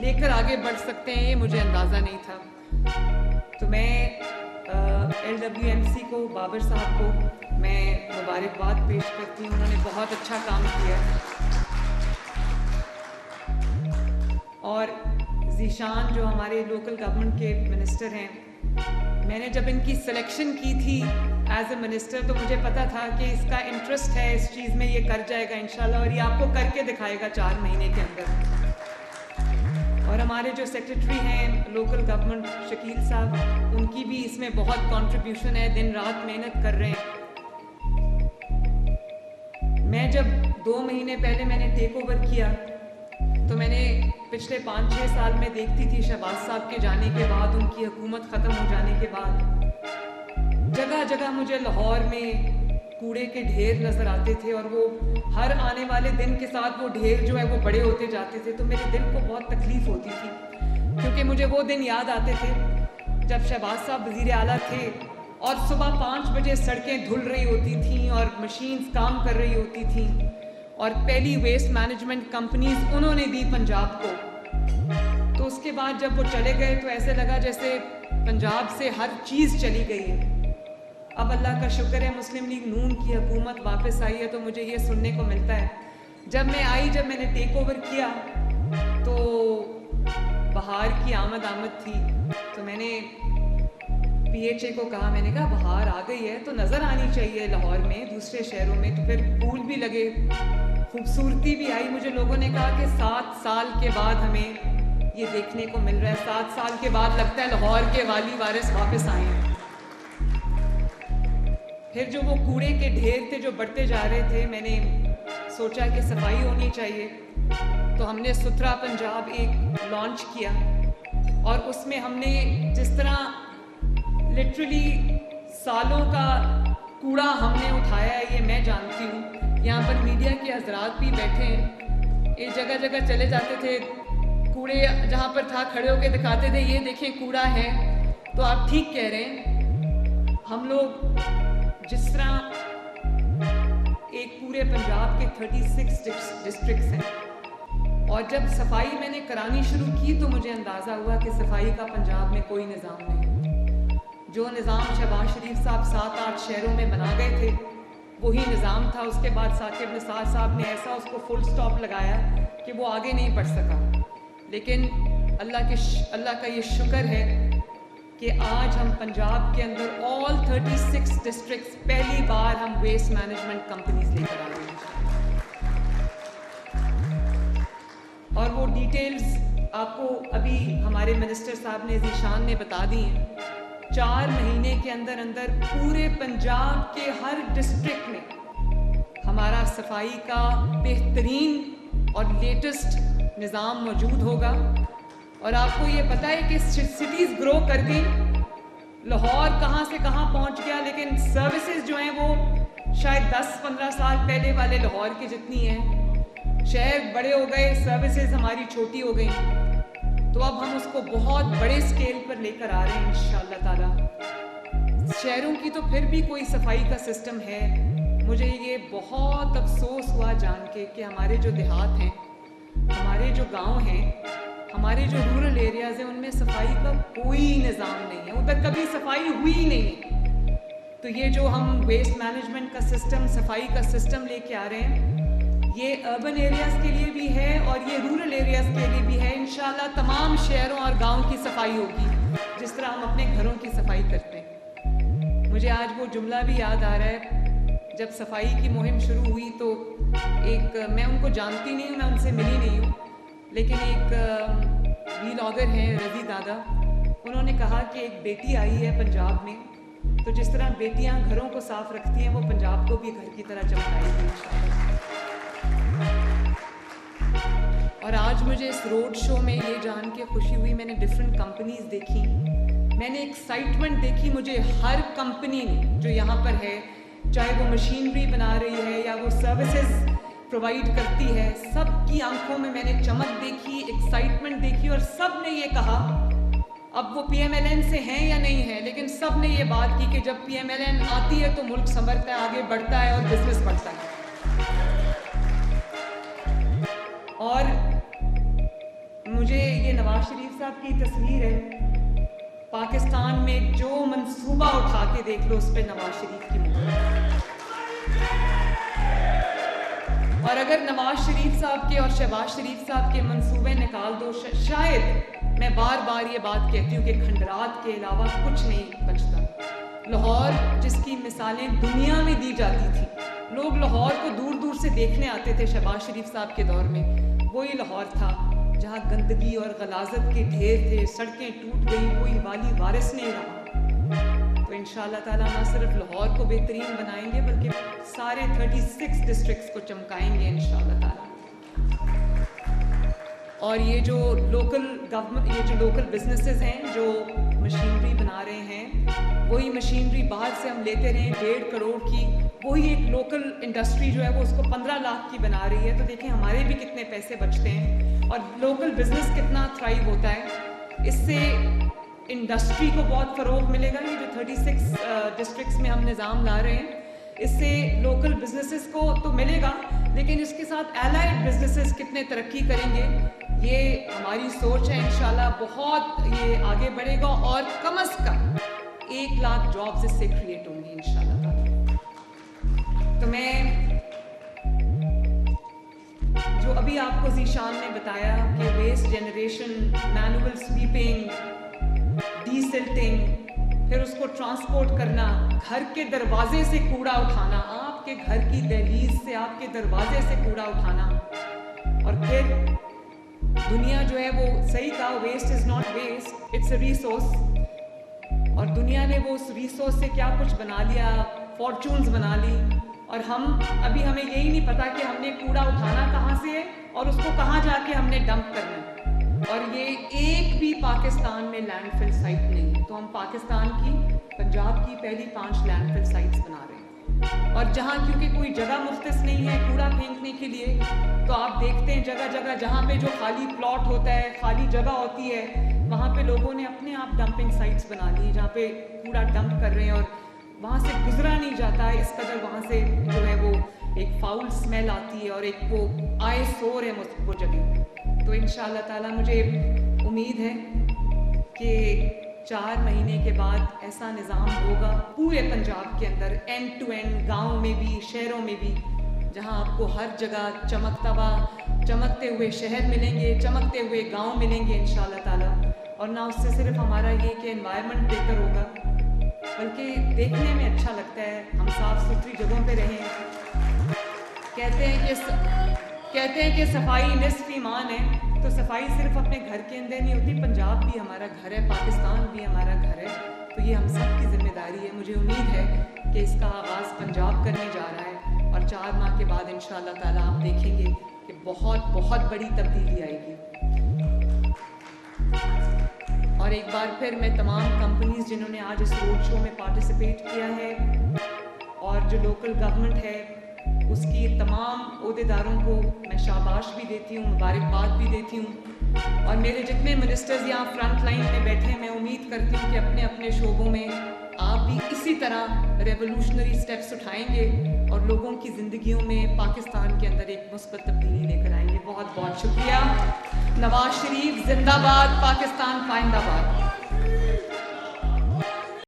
लेकर आगे बढ़ सकते हैं ये मुझे अंदाज़ा नहीं था। तो मैं LWMC को, बाबर साहब को मैं मुबारकबाद पेश करती हूँ। उन्होंने बहुत अच्छा काम किया। और ज़ीशान जो हमारे लोकल गवर्नमेंट के मिनिस्टर हैं, मैंने जब इनकी सिलेक्शन की थी एज ए मिनिस्टर तो मुझे पता था कि इसका इंटरेस्ट है इस चीज़ में, ये कर जाएगा इंशाल्लाह और ये आपको करके दिखाएगा 4 महीने के अंदर। और हमारे जो सेक्रेटरी हैं लोकल गवर्नमेंट शकील साहब, उनकी भी इसमें बहुत कंट्रीब्यूशन है, दिन रात मेहनत कर रहे हैं। मैं जब 2 महीने पहले मैंने टेक ओवर किया तो मैंने पिछले 5-6 साल में देखती थी शहबाज साहब के जाने के बाद, उनकी हुकूमत ख़त्म हो जाने के बाद जगह जगह मुझे लाहौर में कूड़े के ढेर नज़र आते थे और वो हर आने वाले दिन के साथ वो ढेर जो है वो बड़े होते जाते थे। तो मेरे दिल को बहुत तकलीफ़ होती थी क्योंकि मुझे वो दिन याद आते थे जब शहबाज साहब वज़ीर आला थे और सुबह 5 बजे सड़कें धुल रही होती थीं और मशीन्स काम कर रही होती थीं और पहली वेस्ट मैनेजमेंट कंपनीज उन्होंने दी पंजाब को। तो उसके बाद जब वो चले गए तो ऐसे लगा जैसे पंजाब से हर चीज़ चली गई है। अब अल्लाह का शुक्र है मुस्लिम लीग नून की हुकूमत वापस आई है तो मुझे ये सुनने को मिलता है। जब मैंने टेक ओवर किया तो बहार की आमद थी। तो मैंने PHA को कहा, मैंने कहा बहार आ गई है तो नज़र आनी चाहिए लाहौर में, दूसरे शहरों में। तो फिर फूल भी लगे, खूबसूरती भी आई। मुझे लोगों ने कहा कि 7 साल के बाद हमें ये देखने को मिल रहा है, 7 साल के बाद लगता है लाहौर के वाली वारिस वापस आए हैं। फिर जो वो कूड़े के ढेर थे जो बढ़ते जा रहे थे, मैंने सोचा कि सफाई होनी चाहिए। तो हमने सुथरा पंजाब एक लॉन्च किया और उसमें हमने जिस तरह लिटरली सालों का कूड़ा हमने उठाया है, ये मैं जानती हूँ। यहाँ पर मीडिया के हजरात भी बैठे हैं, ये जगह जगह चले जाते थे, कूड़े जहाँ पर था खड़े होकर दिखाते थे ये देखें कूड़ा है। तो आप ठीक कह रहे हैं, हम लोग जिस तरह एक पूरे पंजाब के 36 डिस्ट्रिक्ट्स हैं और जब सफाई मैंने करानी शुरू की तो मुझे अंदाज़ा हुआ कि सफाई का पंजाब में कोई निज़ाम नहीं। जो निज़ाम शहबाज शरीफ साहब 7-8 शहरों में बना गए थे वही निज़ाम था। उसके बाद साकिब निसार साहब ने ऐसा उसको फुल स्टॉप लगाया कि वो आगे नहीं बढ़ सका। लेकिन अल्लाह का ये शुक्र है कि आज हम पंजाब के अंदर ऑल 36 डिस्ट्रिक्ट्स पहली बार हम वेस्ट मैनेजमेंट कंपनीज लेकर आ रहे हैं। और वो डिटेल्स आपको अभी हमारे मिनिस्टर साहब ने, ज़ीशान ने बता दी हैं। 4 महीने के अंदर अंदर पूरे पंजाब के हर डिस्ट्रिक्ट में हमारा सफाई का बेहतरीन और लेटेस्ट निज़ाम मौजूद होगा। और आपको ये पता है कि सिटीज़ ग्रो कर गई, लाहौर कहाँ से कहाँ पहुँच गया, लेकिन सर्विसेज जो हैं वो शायद 10-15 साल पहले वाले लाहौर की जितनी हैं। शहर बड़े हो गए, सर्विसेज हमारी छोटी हो गई। तो अब हम उसको बहुत बड़े स्केल पर लेकर आ रहे हैं इंशाअल्लाह ताला। शहरों की तो फिर भी कोई सफाई का सिस्टम है। मुझे ये बहुत अफसोस हुआ जान के कि हमारे जो देहात हैं, हमारे जो गांव हैं, हमारे जो रूरल एरियाज़ हैं, उनमें सफाई का कोई निज़ाम नहीं है, उधर कभी सफाई हुई ही नहीं है। तो ये जो हम वेस्ट मैनेजमेंट का सिस्टम, सफाई का सिस्टम लेके आ रहे हैं, ये अर्बन एरियाज़ के लिए भी है और ये रूरल एरियाज़ के लिए भी है। इंशाल्लाह तमाम शहरों और गाँव की सफाई होगी जिस तरह हम अपने घरों की सफाई करते हैं। मुझे आज वो जुमला भी याद आ रहा है, जब सफाई की मुहिम शुरू हुई तो मैं उनको जानती नहीं हूँ, मैं उनसे मिली नहीं हूँ, लेकिन एक व्लॉगर हैं रज़ी दादा, उन्होंने कहा कि एक बेटी आई है पंजाब में, तो जिस तरह बेटियां घरों को साफ रखती हैं वो पंजाब को भी घर की तरह चमकाएगी इंशाअल्लाह। और आज मुझे इस रोड शो में ये जान के खुशी हुई, मैंने डिफरेंट कंपनीज देखी, मैंने एक्साइटमेंट देखी। मुझे हर कंपनी ने जो यहाँ पर है, चाहे वो मशीनरी बना रही है या वो सर्विसेज प्रोवाइड करती है, सबकी आंखों में मैंने चमक देखी, एक्साइटमेंट देखी। और सब ने ये कहा, अब वो PMLN से हैं या नहीं है, लेकिन सब ने ये बात की कि जब PMLN आती है तो मुल्क संभलता है, आगे बढ़ता है और बिजनेस बढ़ता है। और मुझे ये नवाज शरीफ साहब की तस्वीर है। पाकिस्तान में जो मंसूबा उठा के देख लो, उस पर नवाज शरीफ की मुहर है। और अगर नवाज शरीफ साहब के और शहबाज शरीफ साहब के मंसूबे निकाल दो, शायद मैं बार बार ये बात कहती हूँ कि खंडरात के अलावा कुछ नहीं बचता। लाहौर जिसकी मिसालें दुनिया में दी जाती थी, लोग लाहौर को दूर दूर से देखने आते थे शहबाज शरीफ साहब के दौर में, वही लाहौर था जहाँ गंदगी और गलाजत के ढेर थे, सड़कें टूट गई, कोई वाली वारिस नहीं रहा। तो इंशाअल्लाह ताला ना सिर्फ लाहौर को बेहतरीन बनाएंगे बल्कि सारे 36 डिस्ट्रिक्ट्स को चमकाएंगे इंशाअल्लाह ताला। और ये जो लोकल गवर्नमेंट, ये जो लोकल बिजनेसेस हैं जो मशीनरी बना रहे हैं, वही मशीनरी बाहर से हम लेते रहे 1.5 करोड़ की, वही एक लोकल इंडस्ट्री जो है वो उसको 15 लाख की बना रही है। तो देखें हमारे भी कितने पैसे बचते हैं और लोकल बिजनेस कितना थ्राइव होता है। इससे इंडस्ट्री को बहुत फ़रोग मिलेगा। ये जो 36 डिस्ट्रिक्ट्स में हम निज़ाम ला रहे हैं, इससे लोकल बिजनेसेस को तो मिलेगा, लेकिन इसके साथ एलाइड बिजनेसेस कितने तरक्की करेंगे, ये हमारी सोच है। इंशाल्लाह बहुत ये आगे बढ़ेगा और कम से कम 1 लाख जॉब्स इससे क्रिएट होंगी इंशाल्लाह। तो मैं जो अभी आपको ज़ीशान ने बताया कि waste generation, manual sweeping, desilting, फिर उसको ट्रांसपोर्ट करना, घर के दरवाजे से कूड़ा उठाना, आपके घर की दहलीज से, आपके दरवाजे से कूड़ा उठाना, और फिर दुनिया जो है वो सही कहा, waste is not waste, it's a resource. और दुनिया ने वो उस रिसोर्स से क्या कुछ बना लिया, फॉर्चून्स बना ली, और हमें यही नहीं पता कि हमने कूड़ा उठाना कहाँ से है और उसको कहाँ जाके हमने डंप करना है। और ये एक भी पाकिस्तान में लैंडफिल साइट नहीं है। तो हम पाकिस्तान की, पंजाब की पहली 5 लैंडफिल साइट्स बना रहे हैं। और जहाँ क्योंकि कोई जगह मुख्तस नहीं है कूड़ा फेंकने के लिए, तो आप देखते हैं जगह जगह जहाँ पे जो खाली प्लॉट होता है, खाली जगह होती है, वहाँ पे लोगों ने अपने आप डंपिंग साइट्स बना ली जहाँ पे कूड़ा डंप कर रहे हैं और वहाँ से गुजरा नहीं जाता है। इस कदर वहाँ से जो है वो एक फाउल स्मेल आती है और एक वो आए शोर है वो जगह। तो इंशाअल्लाह ताला मुझे उम्मीद है कि 4 महीने के बाद ऐसा निज़ाम होगा पूरे पंजाब के अंदर, एंड टू एंड, गाँव में भी, शहरों में भी, जहाँ आपको हर जगह चमकते हुए शहर मिलेंगे, चमकते हुए गाँव मिलेंगे इंशाअल्लाह ताला। और ना उससे सिर्फ हमारा ये कि एनवायरनमेंट बेहतर होगा, बल्कि देखने में अच्छा लगता है, हम साफ़ सुथरी जगहों पे रहें। कहते हैं कि सफाई निस्फ ईमान है, तो सफाई सिर्फ अपने घर के अंदर नहीं होती, पंजाब भी हमारा घर है, पाकिस्तान भी हमारा घर है। तो ये हम सब की जिम्मेदारी है। मुझे उम्मीद है कि इसका आगाज़ पंजाब करने जा रहा है और 4 माह के बाद इंशाअल्लाह ताला आप देखेंगे कि बहुत बहुत बड़ी तब्दीली आएगी। और एक बार फिर मैं तमाम कंपनीज जिन्होंने आज इस रोड शो में पार्टिसिपेट किया है और जो लोकल गवर्नमेंट है उसकी तमाम ओहदेदारों को मैं शाबाश भी देती हूँ, मुबारकबाद भी देती हूँ। और मेरे जितने मिनिस्टर्स यहाँ फ्रंट लाइन में बैठे हैं, मैं उम्मीद करती हूँ कि अपने अपने शोबों में आप भी इसी तरह रेवोल्यूशनरी स्टेप्स उठाएंगे और लोगों की ज़िंदगियों में पाकिस्तान के अंदर एक मुस्बत तब्दीली लेकर आएंगे। बहुत बहुत शुक्रिया। नवाज शरीफ जिंदाबाद, पाकिस्तान फाइंदाबाद।